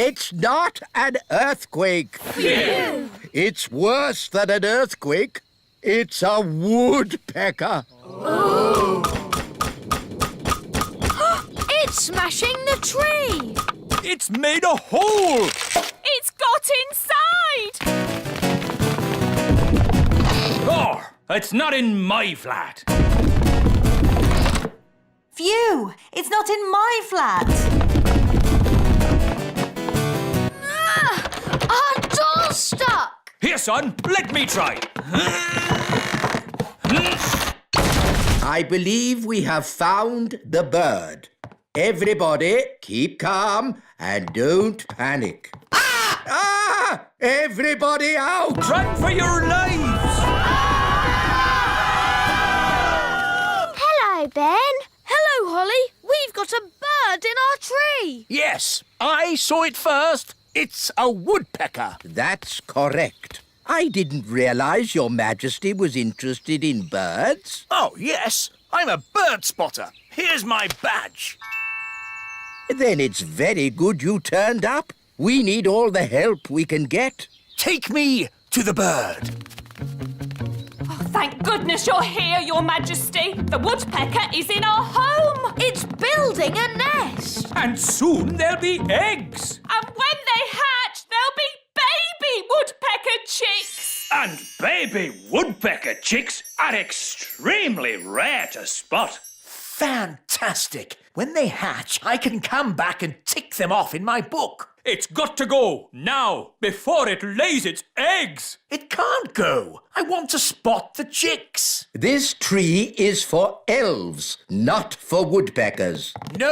It's not an earthquake. Phew! It's worse than an earthquake. It's a woodpecker. Oh. It's smashing the tree. It's made a hole. It's got inside. Oh, it's not in my flat. Phew! It's not in my flat. Our door's stuck. Here, son, let me try. I believe we have found the bird. Everybody, keep calm and don't panic. Ah! Ah! Everybody out! Run for your lives! Hello, Ben. Hello, Holly. We've got a bird in our tree. Yes, I saw it first. It's a woodpecker. That's correct. I didn't realize Your Majesty was interested in birds. Oh, yes, I'm a bird spotter. Here's my badge. Then it's very good you turned up. We need all the help we can get. Take me to the bird. Thank goodness you're here, Your Majesty. The woodpecker is in our home. It's building a nest. And soon there'll be eggs. And when they hatch, there'll be baby woodpecker chicks. And baby woodpecker chicks are extremely rare to spot. Fantastic. When they hatch, I can come back and tick them off in my book. It's got to go now, before it lays its eggs. It can't go. I want to spot the chicks. This tree is for elves, not for woodpeckers. No.